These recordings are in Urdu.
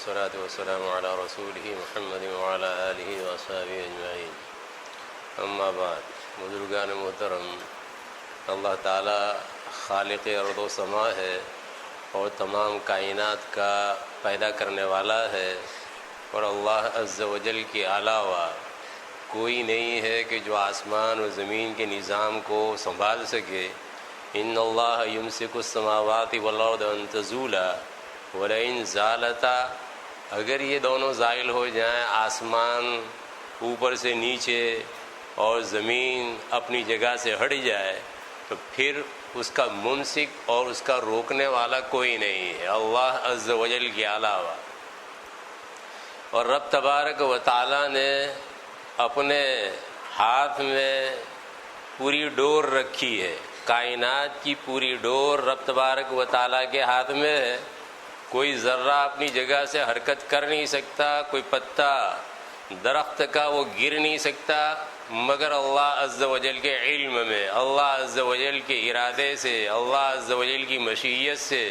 والصلاة والسلام على رسوله محمد وعلى آله وأصحابه أجمعین. اما بعد، بزرگان محترم، اللہ تعالی خالق ارض و سما ہے اور تمام کائنات کا پیدا کرنے والا ہے، اور اللہ عز و جل کے علاوہ کوئی نہیں ہے کہ جو آسمان و زمین کے نظام کو سنبھال سکے. ان اللہ یمسک السماوات والارض ان تزولا ولئن زالتا، اگر یہ دونوں زائل ہو جائیں، آسمان اوپر سے نیچے اور زمین اپنی جگہ سے ہٹ جائے، تو پھر اس کا ممسک اور اس کا روکنے والا کوئی نہیں ہے اللہ عز و جل کے علاوہ. اور رب تبارک و تعالی نے اپنے ہاتھ میں پوری ڈور رکھی ہے، کائنات کی پوری ڈور رب تبارک و تعالیٰ کے ہاتھ میں ہے. کوئی ذرہ اپنی جگہ سے حرکت کر نہیں سکتا، کوئی پتا درخت کا وہ گر نہیں سکتا، مگر اللہ عز و جل کے علم میں، اللہ عز و جل کے ارادے سے، اللہ عز و جل کی مشیت سے.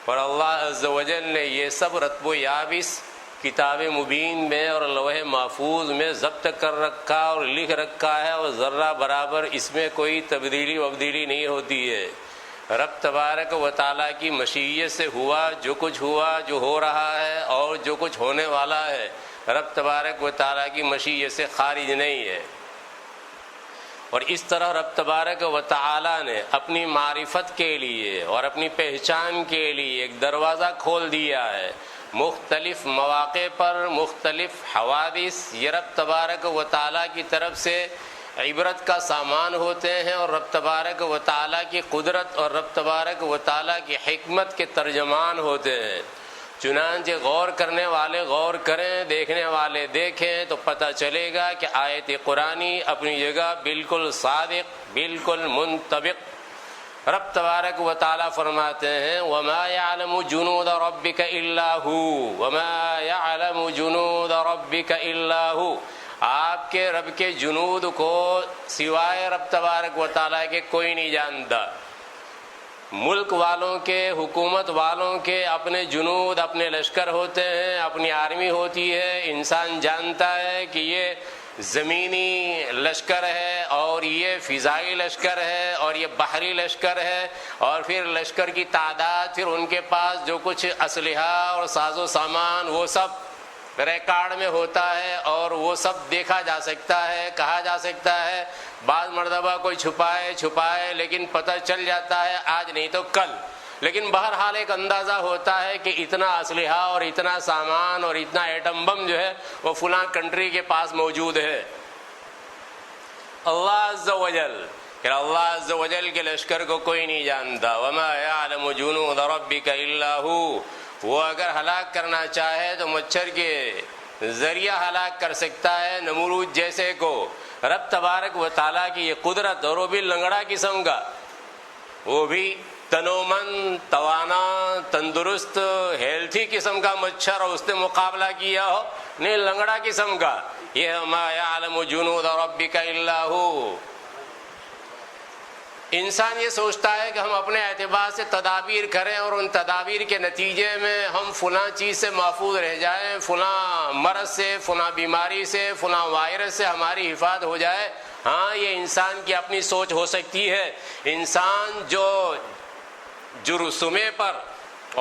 اور اللہ عز و جل نے یہ سب رتب و یابس کتاب مبین میں اور لوح محفوظ میں ضبط کر رکھا اور لکھ رکھا ہے، اور ذرہ برابر اس میں کوئی تبدیلی وبدیلی نہیں ہوتی ہے. رب تبارک و تعالیٰ کی مشیت سے ہوا جو کچھ ہوا، جو ہو رہا ہے اور جو کچھ ہونے والا ہے، رب تبارک و تعالیٰ کی مشیت سے خارج نہیں ہے. اور اس طرح رب تبارک و تعالیٰ نے اپنی معرفت کے لیے اور اپنی پہچان کے لیے ایک دروازہ کھول دیا ہے. مختلف مواقع پر مختلف حوادث یہ رب تبارک و تعالیٰ کی طرف سے عبرت کا سامان ہوتے ہیں، اور رب تبارک و تعالیٰ کی قدرت اور رب تبارک و تعالیٰ کی حکمت کے ترجمان ہوتے ہیں. چنانچہ غور کرنے والے غور کریں، دیکھنے والے دیکھیں، تو پتہ چلے گا کہ آیت قرآنی اپنی جگہ بالکل صادق، بالکل منطبق. رب تبارک و تعالیٰ فرماتے ہیں وَمَا يَعْلَمُ جُنُودَ رَبِّكَ إِلَّا هُوَ وَمَا يَعْلَمُ جُنُودَ رَبِّكَ إِلَّا هُوَ. آپ کے رب کے جنود کو سوائے رب تبارک و تعالیٰ کے کوئی نہیں جانتا. ملک والوں کے، حکومت والوں کے اپنے جنود، اپنے لشکر ہوتے ہیں، اپنی آرمی ہوتی ہے. انسان جانتا ہے کہ یہ زمینی لشکر ہے اور یہ فضائی لشکر ہے اور یہ بحری لشکر ہے، اور پھر لشکر کی تعداد، پھر ان کے پاس جو کچھ اسلحہ اور ساز و سامان وہ سب ریکارڈ میں ہوتا ہے، اور وہ سب دیکھا جا سکتا ہے، کہا جا سکتا ہے. بعض مرتبہ کوئی چھپائے لیکن پتہ چل جاتا ہے آج نہیں تو کل. لیکن بہرحال ایک اندازہ ہوتا ہے کہ اتنا اسلحہ اور اتنا سامان اور اتنا ایٹم بم جو ہے وہ فلاں کنٹری کے پاس موجود ہے. اللہ عز و جل، کہ اللہ عز و جل کے لشکر کو کوئی نہیں جانتا. وَمَا يَعْلَمُ جُنُودَ رَبِّكَ إِلَّا هُوَ. وہ اگر ہلاک کرنا چاہے تو مچھر کے ذریعہ ہلاک کر سکتا ہے، نمرود جیسے کو. رب تبارک و تعالیٰ کی یہ قدرت، اور وہ بھی لنگڑا قسم کا، وہ بھی تنومند، توانا، تندرست، ہیلتھی قسم کا مچھر، اور اس نے مقابلہ کیا ہو نہیں، لنگڑا قسم کا. یہ ما یعلم جنود ربک الا هو. انسان یہ سوچتا ہے کہ ہم اپنے اعتبار سے تدابیر کریں اور ان تدابیر کے نتیجے میں ہم فلاں چیز سے محفوظ رہ جائیں، فلاں مرض سے، فلاں بیماری سے، فلاں وائرس سے ہماری حفاظت ہو جائے. ہاں، یہ انسان کی اپنی سوچ ہو سکتی ہے. انسان جو جرثومے پر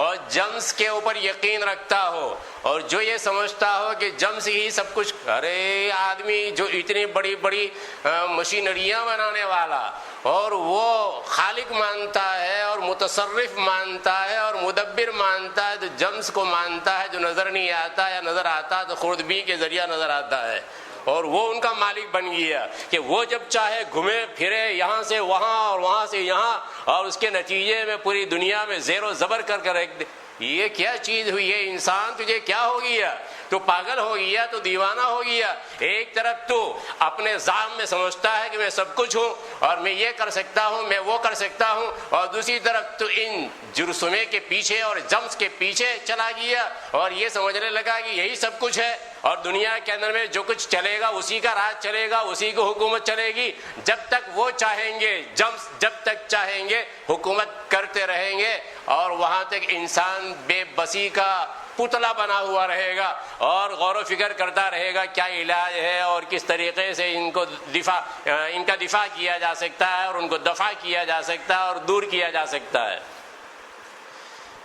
اور جمس کے اوپر یقین رکھتا ہو، اور جو یہ سمجھتا ہو کہ جمس ہی سب کچھ، ارے آدمی جو اتنی بڑی بڑی مشینریاں بنانے والا اور وہ خالق مانتا ہے اور متصرف مانتا ہے اور مدبر مانتا ہے، تو جمس کو مانتا ہے جو نظر نہیں آتا، یا نظر آتا تو خوردبین کے ذریعہ نظر آتا ہے. اور وہ ان کا مالک بن گیا کہ وہ جب چاہے گھومے پھرے یہاں سے وہاں اور وہاں سے یہاں، اور اس کے نتیجے میں پوری دنیا میں زیر و زبر کر کے رکھ دے. یہ کیا چیز ہوئی ہے انسان؟ تجھے کیا ہو گیا؟ تو پاگل ہو گیا؟ تو دیوانہ ہو گیا؟ ایک طرف تو اپنے ذات میں سمجھتا ہے کہ میں سب کچھ ہوں اور میں یہ کر سکتا ہوں، میں وہ کر سکتا ہوں، اور دوسری طرف تو ان جرثومے کے پیچھے اور جمس کے پیچھے چلا گیا اور یہ سمجھنے لگا کہ یہی سب کچھ ہے. اور دنیا کے اندر میں جو کچھ چلے گا اسی کا راج چلے گا، اسی کی حکومت چلے گی. جب تک وہ چاہیں گے، جب تک چاہیں گے حکومت کرتے رہیں گے، اور وہاں تک انسان بے بسی کا پتلا بنا ہوا رہے گا اور غور و فکر کرتا رہے گا کیا علاج ہے اور کس طریقے سے ان کا دفاع کیا جا سکتا ہے اور ان کو دفع کیا جا سکتا ہے اور دور کیا جا سکتا ہے.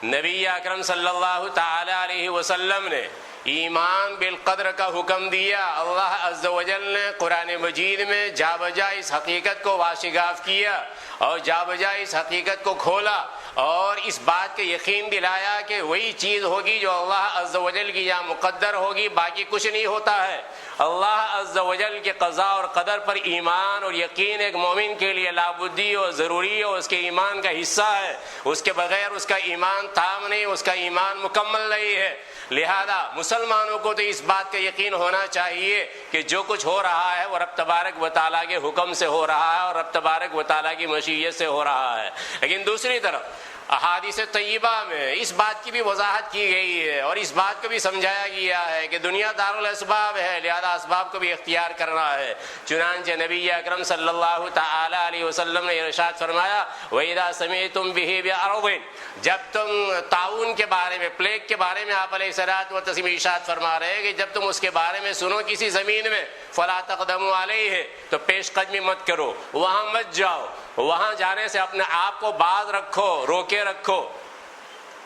نبی اکرم صلی اللہ تعالی علیہ وسلم نے ایمان بالقدر کا حکم دیا. اللہ عز و جل نے قرآن مجید میں جا بجا اس حقیقت کو واشگاف کیا اور جا بجا اس حقیقت کو کھولا اور اس بات کا یقین دلایا کہ وہی چیز ہوگی جو اللہ عز و جل کی یہاں مقدر ہوگی، باقی کچھ نہیں ہوتا ہے. اللہ عز و جل کے قضاء اور قدر پر ایمان اور یقین ایک مومن کے لیے لابدی اور ضروری اور اس کے ایمان کا حصہ ہے. اس کے بغیر اس کا ایمان تام نہیں، اس کا ایمان مکمل نہیں ہے. لہذا مسلمانوں کو تو اس بات کا یقین ہونا چاہیے کہ جو کچھ ہو رہا ہے وہ رب تبارک و تعالیٰ کے حکم سے ہو رہا ہے اور رب تبارک و تعالیٰ کی مشیت سے ہو رہا ہے. لیکن دوسری طرف احادیث طیبہ میں اس بات کی بھی وضاحت کی گئی ہے اور اس بات کو بھی سمجھایا گیا ہے کہ دنیا دار الاسباب ہے، لہذا اسباب کو بھی اختیار کرنا ہے. چنانچہ نبی اکرم صلی اللہ تعالی علیہ وسلم نے ارشاد فرمایا وَإِذَا سَمِعْتُمْ بِهِ بِأَرْضٍ، جب تم طاعون کے بارے میں، پلیگ کے بارے میں آپ علیہ الصلوۃ والتسلیم ارشاد فرما رہے ہیں کہ جب تم اس کے بارے میں سنو کسی زمین میں فَلَا تَقْدَمُوا عَلَيْهِ، تو پیش قدمی مت کرو، وہاں مت جاؤ، وہاں جانے سے اپنے آپ کو باز رکھو، روکے رکھو.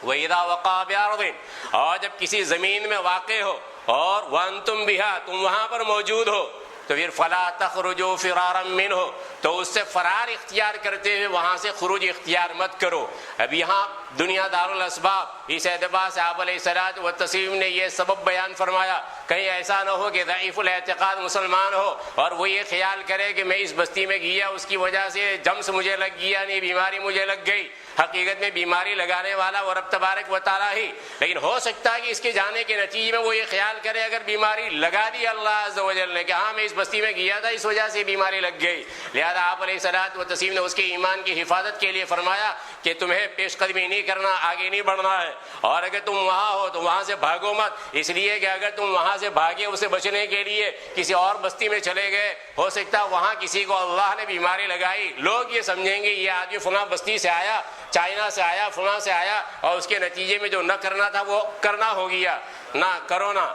وَإِذَا وَقَعَ بِأَرْضٍ، اور جب کسی زمین میں واقع ہو اور وَأَنْتُمْ بِهَا، تم وہاں پر موجود ہو، تو پھر فَلَا تَخْرُجُوا فِرَارًا مِّنْهُ، تو اس سے فرار اختیار کرتے ہوئے وہاں سے خروج اختیار مت کرو. اب یہاں دنیا دار الاسباب اس اعتبار سے آپ علیہ الصلوۃ والتسلیم نے یہ سبب بیان فرمایا کہیں ایسا نہ ہو کہ ضعیف الاعتقاد مسلمان ہو اور وہ یہ خیال کرے کہ میں اس بستی میں گیا اس کی وجہ سے جمس مجھے لگ گیا، نہیں بیماری مجھے لگ گئی. حقیقت میں بیماری لگانے والا وہ رب تبارک و تعالیٰ ہی، لیکن ہو سکتا ہے کہ اس کے جانے کے نتیجے میں وہ یہ خیال کرے اگر بیماری لگا دی اللہ عز و جل نے کہ ہاں میں اس بستی میں گیا تھا اس وجہ سے بیماری لگ گئی. لہذا آپ علیہ الصلوۃ والتسلیم نے اس کے ایمان کی حفاظت کے لیے فرمایا کہ تمہیں پیش قدمی نہیں کرنا، آگے نہیں بڑھنا ہے، اور اگر تم وہاں ہو تو وہاں سے بھاگو مت، اس لیے کہ اگر تم وہاں سے بھاگے اسے بچنے کے لیے کسی اور بستی میں چلے گئے، ہو سکتا ہے وہاں کسی کو اللہ نے بیماری لگائی، لوگ یہ سمجھیں گے یہ آدمی فلاں بستی سے آیا، چائنا سے آیا، فلاں سے آیا، اور اس کے نتیجے میں جو نہ کرنا تھا وہ کرنا ہو گیا، نہ کرو نہ.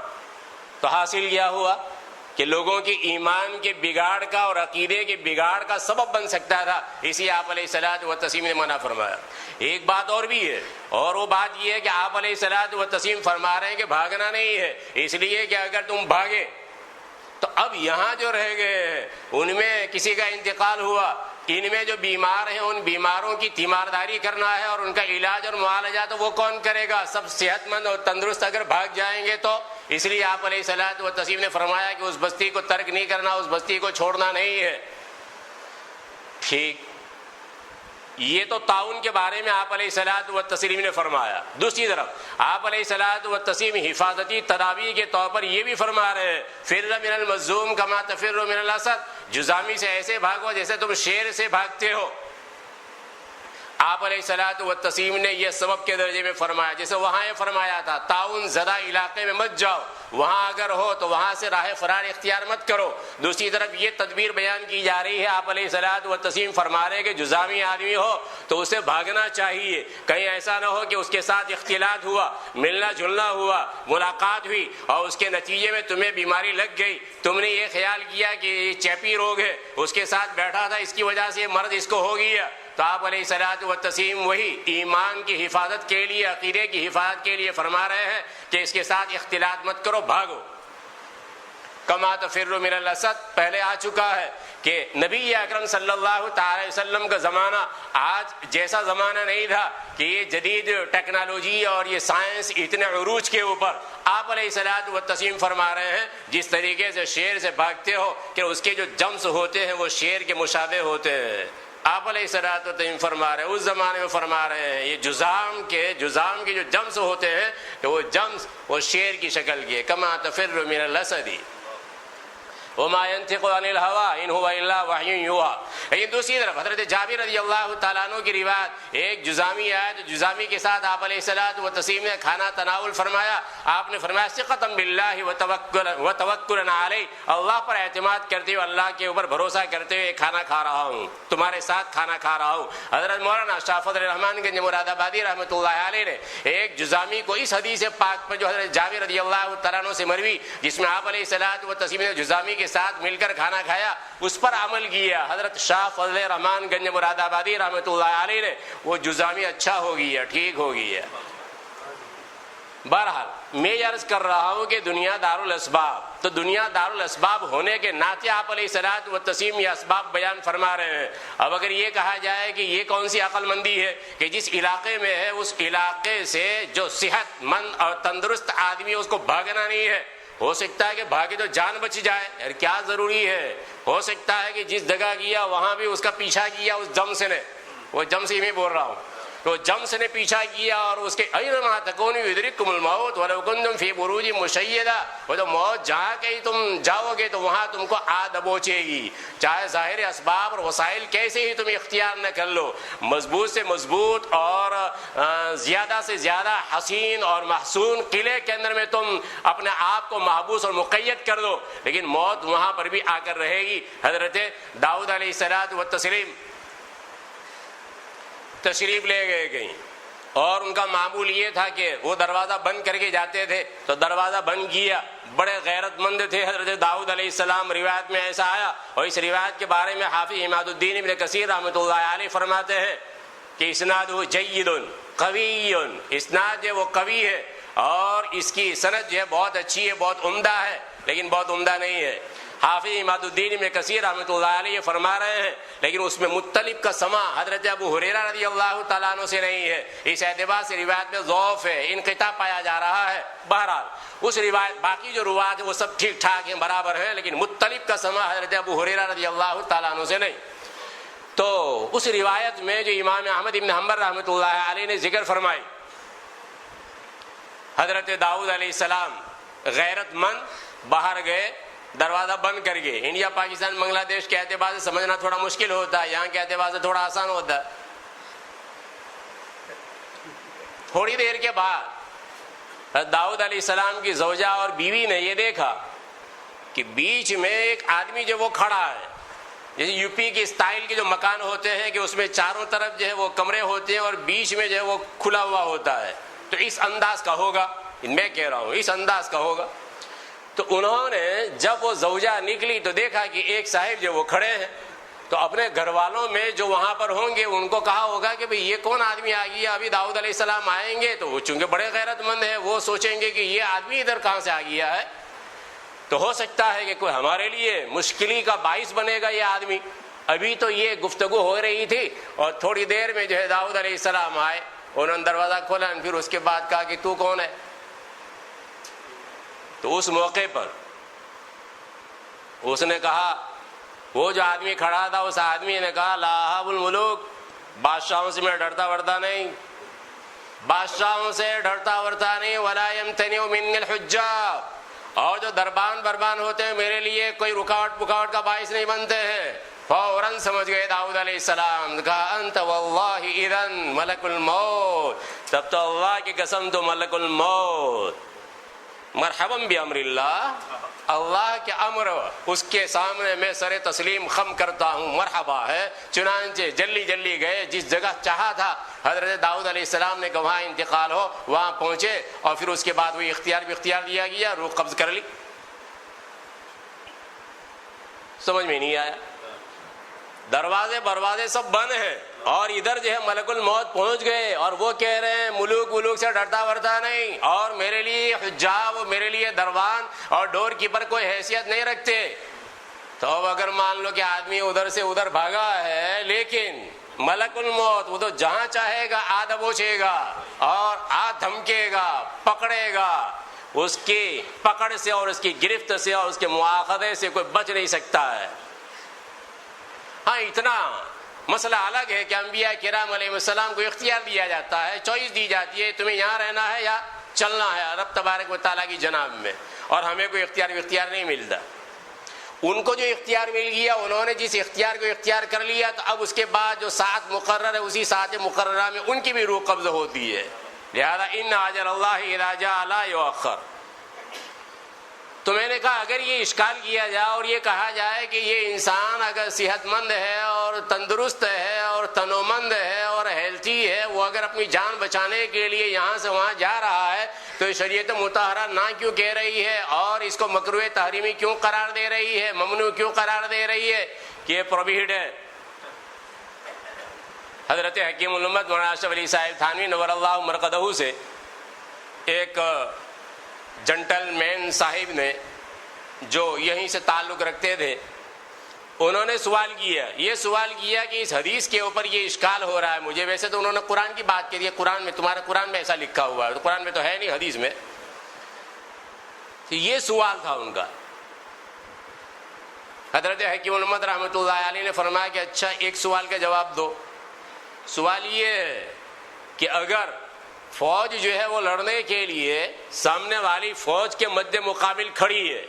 تو حاصل کیا ہوا کہ لوگوں کی ایمان کے بگاڑ کا اور عقیدے کے بگاڑ کا سبب بن سکتا تھا، اسی آپ علیہ الصلوۃ والتسلیم نے منع فرمایا. ایک بات اور بھی ہے، اور وہ بات یہ ہے کہ آپ علیہ الصلوۃ والتسلیم فرما رہے ہیں کہ بھاگنا نہیں ہے، اس لیے کہ اگر تم بھاگے تو اب یہاں جو رہ گئے ہیں ان میں کسی کا انتقال ہوا، ان میں جو بیمار ہیں ان بیماروں کی تیمارداری کرنا ہے اور ان کا علاج اور معالجہ تو وہ کون کرے گا؟ سب صحت مند اور تندرست اگر بھاگ جائیں گے تو. اس لیے آپ علیہ الصلوۃ والتسلیم نے فرمایا کہ اس بستی کو ترک نہیں کرنا، اس بستی کو چھوڑنا نہیں ہے. ٹھیک، یہ تو تعاون کے بارے میں آپ علیہ الصلوۃ والتسلیم نے فرمایا. دوسری طرف آپ علیہ الصلوۃ والتسلیم حفاظتی تدابیر کے طور پر یہ بھی فرما رہے ہیں فر من المظلوم کما تفر من الاسد، جزامی سے ایسے بھاگو جیسے تم شیر سے بھاگتے ہو. آپ علیہ الصلوۃ والتسلیم نے یہ سبب کے درجے میں فرمایا، جیسے وہاں یہ فرمایا تھا تعاون زدہ علاقے میں مت جاؤ، وہاں اگر ہو تو وہاں سے راہ فرار اختیار مت کرو. دوسری طرف یہ تدبیر بیان کی جا رہی ہے، آپ علیہ الصلوۃ والتسلیم فرما رہے کہ جزامی آدمی ہو تو اسے بھاگنا چاہیے، کہیں ایسا نہ ہو کہ اس کے ساتھ اختلاط ہوا، ملنا جلنا ہوا، ملاقات ہوئی اور اس کے نتیجے میں تمہیں بیماری لگ گئی، تم نے یہ خیال کیا کہ یہ چیپی روگ ہے، اس کے ساتھ بیٹھا تھا اس کی وجہ سے یہ مرض اس کو ہو گیا. تو آپ علیہ الصلوۃ والتسلیم وہی ایمان کی حفاظت کے لیے، عقیدے کی حفاظت کے لیے فرما رہے ہیں کہ اس کے ساتھ اختلاط مت کرو، بھاگو. کما تفر من الاسد پہلے آ چکا ہے کہ نبی اکرم صلی اللہ تعالی وسلم کا زمانہ آج جیسا زمانہ نہیں تھا کہ یہ جدید ٹیکنالوجی اور یہ سائنس اتنے عروج کے اوپر. آپ علیہ الصلوۃ والتسلیم فرما رہے ہیں جس طریقے سے شیر سے بھاگتے ہو کہ اس کے جو جمس ہوتے ہیں وہ شیر کے مشابہ ہوتے ہیں. آپ علیہ الصلوۃ والتسلیم فرما رہے ہیں، اس زمانے میں فرما رہے ہیں یہ جزام کے جو جمس ہوتے ہیں کہ وہ جمس وہ شیر کی شکل کے، کما تفر من الاسد. وما ينطق عن الهوى ان هو الا وحی یوحی. لیکن دوسری طرف حضرت جابر رضی اللہ تعالیٰ عنہ کی روایت ایک جزامی ہے جو جزامی کے ساتھ آپ علیہ الصلوۃ والتسلیم نے کھانا تناول فرمایا. آپ نے فرمایا ثقۃ باللہ وتوکلا علیہ، اللہ پر اعتماد کرتے ہوئے، اللہ کے اوپر بھروسہ کرتے ہوئے کھانا کھا رہا ہوں، تمہارے ساتھ کھانا کھا رہا ہوں. حضرت مولانا شاہ فضل الرحمان گنج مراد آبادی رحمۃ اللہ علیہ نے ایک جزامی کو اس حدیث پاک پر جو حضرت جابر رضی اللہ تعالیٰ عنہ سے مروی جس میں آپ علیہ الصلوۃ والتسلیم نے جزامی کے ساتھ مل کر کھانا کھایا اس پر عمل کیا. حضرت شاہ فضل الرحمان گنج مراد آبادی رحمۃ اللہ علیہ نے وہ جزامی اچھا ہو گیا، ٹھیک ہو گیا. بہرحال میں یہ عرض کر رہا ہوں کہ دنیا دار الاسباب، تو دنیا دار الاسباب ہونے کے ناطے آپ علیہ الصلوۃ والتسلیم یہ اسباب بیان فرما رہے ہیں. اب اگر یہ کہا جائے کہ یہ کون سی عقل مندی ہے کہ جس علاقے میں ہے اس علاقے سے جو صحت مند اور تندرست آدمی ہے اس کو بھاگنا نہیں ہے، ہو سکتا ہے کہ بھاگے تو جان بچ جائے، یار کیا ضروری ہے. ہو سکتا ہے کہ جس جگہ گیا وہاں بھی اس کا پیچھا کیا اس جمس نے، وہ جمس ہی میں بول رہا ہوں، تو جمس نے پیچھا کیا اور اس کے اینما تکونوا یدرککم الموت ولو کنتم فی بروج مشیدہ، وہ تو موت جہاں کہیں تم جاؤ گے تو وہاں تم کو آ دبوچے گی، چاہے ظاہر اسباب اور وسائل کیسے ہی تم اختیار نہ کر لو. مضبوط سے مضبوط اور زیادہ سے زیادہ حسین اور محسون قلعے کے اندر میں تم اپنے آپ کو محبوس اور مقید کر دو، لیکن موت وہاں پر بھی آ کر رہے گی. حضرت داؤد علیہ الصلوۃ والتسلیم تشریف لے گئے کہیں اور ان کا معمول یہ تھا کہ وہ دروازہ بند کر کے جاتے تھے تو دروازہ بند کیا. بڑے غیرت مند تھے حضرت داؤد علیہ السلام، روایت میں ایسا آیا اور اس روایت کے بارے میں حافظ عماد الدین ابن کثیر رحمۃ اللہ علیہ فرماتے ہیں کہ اسنادہ جید قوی، اسناد جو وہ قوی ہے اور اس کی سند جو ہے بہت اچھی ہے، بہت عمدہ ہے، لیکن بہت عمدہ نہیں ہے. حافظ عماد الدین ابن کثیر رحمۃ اللہ علیہ فرما رہے ہیں لیکن اس میں مطلب کا سماع حضرت ابو ہریرہ رضی اللہ تعالیٰ عنہ سے نہیں ہے، اس اعتبار سے روایت میں ضعف ہے، انقطاع پایا جا رہا ہے. بہرحال اس روایت باقی جو روایت ہے وہ سب ٹھیک ٹھاک ہیں، برابر ہیں، لیکن مطلب کا سماع حضرت ابو ہریرہ رضی اللہ تعالیٰ عنہ سے نہیں. تو اس روایت میں جو امام احمد بن حنبل رحمۃ اللہ علیہ نے ذکر فرمائی، حضرت داؤد علیہ السلام غیرت مند باہر گئے، دروازہ بند کر گئے. انڈیا پاکستان بنگلہ دیش کے اعتبار سے سمجھنا تھوڑا مشکل ہوتا ہے، یہاں کے اعتبار سے تھوڑا آسان ہوتا ہے. تھوڑی دیر کے بعد داؤد علیہ السلام کی زوجہ اور بیوی نے یہ دیکھا کہ بیچ میں ایک آدمی جو وہ کھڑا ہے، جیسے یو پی کے اسٹائل کے جو مکان ہوتے ہیں کہ اس میں چاروں طرف جو ہے وہ کمرے ہوتے ہیں اور بیچ میں جو ہے وہ کھلا ہوا ہوتا ہے، تو اس انداز کا ہوگا، میں کہہ رہا ہوں اس انداز کا ہوگا. تو انہوں نے جب وہ زوجہ نکلی تو دیکھا کہ ایک صاحب جو وہ کھڑے ہیں، تو اپنے گھر والوں میں جو وہاں پر ہوں گے ان کو کہا ہوگا کہ بھئی یہ کون آدمی آ گیا، ابھی داؤد علیہ السلام آئیں گے تو وہ چونکہ بڑے غیرت مند ہیں وہ سوچیں گے کہ یہ آدمی ادھر کہاں سے آ گیا ہے، تو ہو سکتا ہے کہ کوئی ہمارے لیے مشکلی کا باعث بنے گا یہ آدمی. ابھی تو یہ گفتگو ہو رہی تھی اور تھوڑی دیر میں جو ہے داؤد علیہ السلام آئے، انہوں نے دروازہ کھولا، پھر اس کے بعد کہا کہ تو کون ہے. تو اس موقع پر اس نے کہا، وہ جو آدمی کھڑا تھا اس آدمی نے کہا لا اہاب الملوک، بادشاہوں سے میں ڈرتا ورتا نہیں، بادشاہوں سے ڈرتا ورتا نہیں، ولا یمتنع من الحجاب، اور جو دربان بربان ہوتے ہیں میرے لیے کوئی رکاوٹ پکاوٹ کا باعث نہیں بنتے ہیں. فوراً سمجھ گئے داؤد علیہ السلام، کہا انت واللہ اذن ملک الموت، تب تو اللہ کی قسم تو ملک الموت. مرحبا بامر اللہ، اللہ کے امر اس کے سامنے میں سر تسلیم خم کرتا ہوں، مرحبا ہے. چنانچہ جلدی جلدی گئے، جس جگہ چاہا تھا حضرت داؤد علیہ السلام نے کہ وہاں انتقال ہو وہاں پہنچے، اور پھر اس کے بعد وہ اختیار دیا گیا، روح قبض کر لی. سمجھ میں نہیں آیا، دروازے سب بند ہیں اور ادھر جو ہے ملک الموت پہنچ گئے اور وہ کہہ رہے ہیں ملوک سے ڈرتا ورتا نہیں، اور میرے لیے حجاب، میرے لیے دروان اور ڈور کیپر کوئی حیثیت نہیں رکھتے. تو اب اگر مان لو کہ آدمی ادھر سے ادھر بھاگا ہے، لیکن ملک الموت وہ تو جہاں چاہے گا آ دبوچے گا اور آ دھمکے گا، پکڑے گا، اس کی پکڑ سے اور اس کی گرفت سے اور اس کے مواخذے سے کوئی بچ نہیں سکتا ہے. ہاں اتنا مسئلہ الگ ہے کہ انبیاء کرام علیہ السلام کو اختیار دیا جاتا ہے، چوائس دی جاتی ہے، تمہیں یہاں رہنا ہے یا چلنا ہے رب تبارک و تعالیٰ کی جناب میں، اور ہمیں کوئی اختیار نہیں ملتا. ان کو جو اختیار مل گیا، انہوں نے جس اختیار کو اختیار کر لیا، تو اب اس کے بعد جو ساعت مقرر ہے اسی ساعت مقررہ میں ان کی بھی روح قبض ہوتی ہے. لہذا ان اجل اللہ اذا جاء لا یؤخر. تو میں نے کہا اگر یہ اشکال کیا جائے اور یہ کہا جائے کہ یہ انسان اگر صحت مند ہے اور تندرست ہے اور تنومند ہے اور ہیلتھی ہے، وہ اگر اپنی جان بچانے کے لیے یہاں سے وہاں جا رہا ہے تو شریعت مطہرہ نہ کیوں کہہ رہی ہے اور اس کو مکروہ تحریمی کیوں قرار دے رہی ہے، ممنوع کیوں قرار دے رہی ہے کہ یہ پروہیبٹ ہے. حضرت حکیم الامت مولانا اشرف علی صاحب تھانوی نور اللہ مرقدہ سے ایک جنٹل مین صاحب نے جو یہیں سے تعلق رکھتے تھے، انہوں نے سوال کیا، یہ سوال کیا کہ اس حدیث کے اوپر یہ اشکال ہو رہا ہے مجھے. ویسے تو انہوں نے قرآن کی بات کی ہے، قرآن میں تمہارے قرآن میں ایسا لکھا ہوا ہے، تو قرآن میں تو ہے نہیں، حدیث میں. تو یہ سوال تھا ان کا. حضرت حکیم الامت رحمۃ اللہ علیہ نے فرمایا کہ اچھا ایک سوال کا جواب دو. سوال یہ ہے کہ اگر فوج جو ہے وہ لڑنے کے لیے سامنے والی فوج کے مد مقابل کھڑی ہے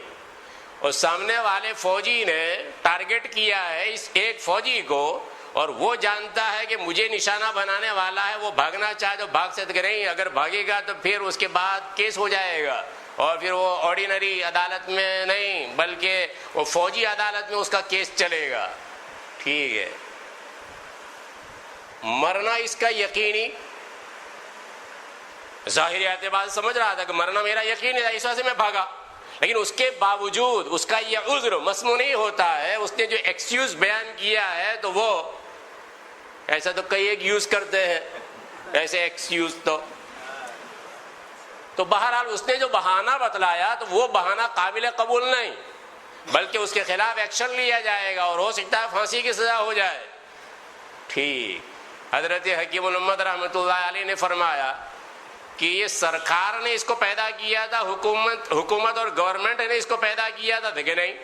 اور سامنے والے فوجی نے ٹارگٹ کیا ہے اس ایک فوجی کو، اور وہ جانتا ہے کہ مجھے نشانہ بنانے والا ہے، وہ بھاگنا چاہے تو بھاگ سکتے نہیں، اگر بھاگے گا تو پھر اس کے بعد کیس ہو جائے گا اور پھر وہ آرڈینری عدالت میں نہیں بلکہ وہ فوجی عدالت میں اس کا کیس چلے گا. ٹھیک ہے، مرنا اس کا یقینی ظاہری اعتبار سے سمجھ رہا تھا کہ مرنا میرا یقین ہے، اس وجہ سے میں بھاگا، لیکن اس کے باوجود اس کا یہ عذر مسموع نہیں ہوتا ہے. اس نے جو ایکسکیوز بیان کیا ہے تو وہ ایسا تو کئی ایک یوز کرتے ہیں ایسے ایکسکیوز. تو بہرحال اس نے جو بہانہ بتلایا تو وہ بہانہ قابل قبول نہیں، بلکہ اس کے خلاف ایکشن لیا جائے گا اور ہو سکتا ہے پھانسی کی سزا ہو جائے. ٹھیک. حضرت حکیم الامت رحمۃ اللہ علیہ نے فرمایا کہ یہ سرکار نے اس کو پیدا کیا تھا، حکومت اور گورنمنٹ نے اس کو پیدا کیا تھا کہ نہیں؟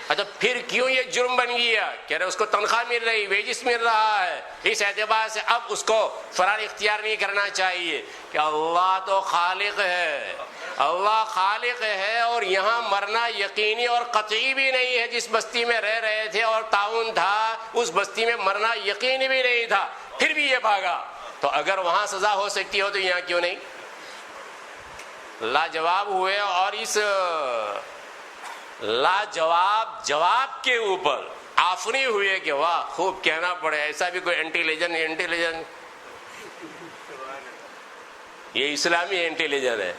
اچھا پھر کیوں یہ جرم بن گیا؟ کہہ رہے اس کو تنخواہ مل رہی، ویجز مل رہا ہے، اس اعتبار سے اب اس کو فرار اختیار نہیں کرنا چاہیے. کہ اللہ تو خالق ہے، اللہ خالق ہے، اور یہاں مرنا یقینی اور قطعی بھی نہیں ہے. جس بستی میں رہ رہے تھے اور تعاون تھا اس بستی میں مرنا یقینی بھی نہیں تھا، پھر بھی یہ بھاگا. تو اگر وہاں سزا ہو سکتی ہو تو یہاں کیوں نہیں؟ لاجواب ہوئے، اور اس لاجواب جواب کے اوپر آفری ہوئے کہ واہ خوب کہنا پڑے، ایسا بھی کوئی انٹیلیجنٹ یہ اسلامی انٹیلیجنٹ ہے،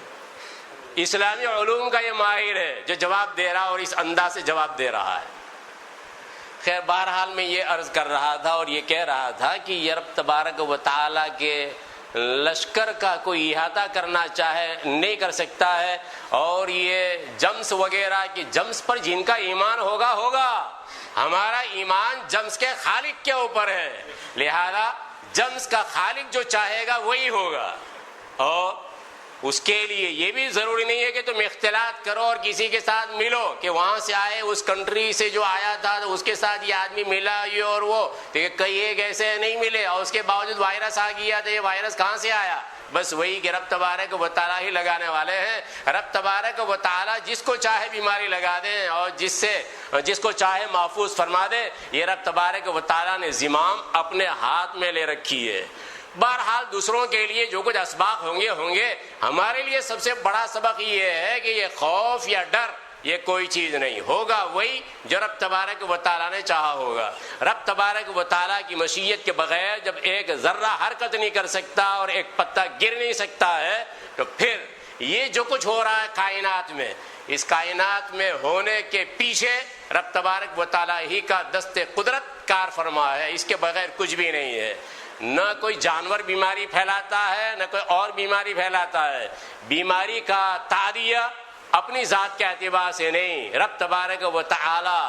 اسلامی علوم کا یہ ماہر ہے جو جواب دے رہا اور اس انداز سے جواب دے رہا ہے. خیر بہرحال میں یہ عرض کر رہا تھا اور یہ کہہ رہا تھا کہ یہ رب تبارک و تعالیٰ کے لشکر کا کوئی احاطہ کرنا چاہے نہیں کر سکتا ہے، اور یہ جمس وغیرہ کہ جمس پر جن کا ایمان ہوگا. ہمارا ایمان جمس کے خالق کے اوپر ہے، لہذا جمس کا خالق جو چاہے گا وہی ہوگا. اور اس کے لیے یہ بھی ضروری نہیں ہے کہ تم اختلاط کرو اور کسی کے ساتھ ملو کہ وہاں سے آئے اس کنٹری سے جو آیا تھا تو اس کے ساتھ یہ آدمی ملا یہ اور وہ، کئی ایک ایسے نہیں ملے اور اس کے باوجود وائرس آ گیا تو یہ وائرس کہاں سے آیا؟ بس وہی کہ رب تبارک و تعالیٰ ہی لگانے والے ہیں. رب تبارک و تعالیٰ جس کو چاہے بیماری لگا دیں اور جس کو چاہے محفوظ فرما دے. یہ رب تبارک و تعالیٰ نے زمام اپنے ہاتھ میں لے رکھی ہے. بہرحال دوسروں کے لیے جو کچھ اسباق ہوں گے، ہمارے لیے سب سے بڑا سبق یہ ہے کہ یہ خوف یا ڈر یہ کوئی چیز نہیں ہوگا، وہی جو رب تبارک و تعالیٰ نے چاہا ہوگا. رب تبارک و تعالیٰ کی مشیت کے بغیر جب ایک ذرہ حرکت نہیں کر سکتا اور ایک پتا گر نہیں سکتا ہے تو پھر یہ جو کچھ ہو رہا ہے کائنات میں، اس کائنات میں ہونے کے پیچھے رب تبارک و تعالیٰ ہی کا دست قدرت کار فرما ہے، اس کے بغیر کچھ بھی نہیں ہے. نہ کوئی جانور بیماری پھیلاتا ہے نہ کوئی اور بیماری پھیلاتا ہے. بیماری کا تعدیہ اپنی ذات کے اعتبار سے نہیں، رب تبارک و تعالی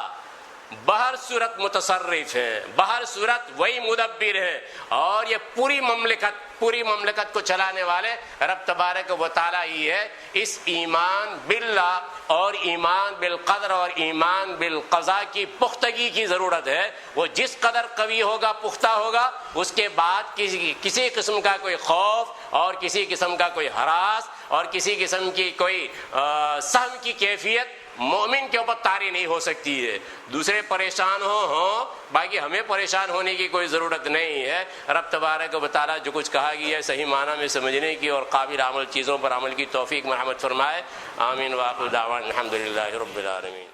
بہر صورت متصرف ہے، بہر صورت وہی مدبر ہے، اور یہ پوری مملکت کو چلانے والے رب تبارک و تعالی ہی ہے. اس ایمان باللہ اور ایمان بالقدر اور ایمان بالقضاء کی پختگی کی ضرورت ہے. وہ جس قدر قوی ہوگا، پختہ ہوگا، اس کے بعد کسی قسم کا کوئی خوف اور کسی قسم کا کوئی ہراس اور کسی قسم کی کوئی سہم کی کیفیت مومن کے اوپر طاری نہیں ہو سکتی ہے. دوسرے پریشان ہوں باقی ہمیں پریشان ہونے کی کوئی ضرورت نہیں ہے. رب تبارک و تعالیٰ جو کچھ کہا گیا ہے صحیح معنی میں سمجھنے کی اور قابل عمل چیزوں پر عمل کی توفیق مرحمت فرمائے. آمین. وآخر دعوانا الحمدللہ رب العالمین.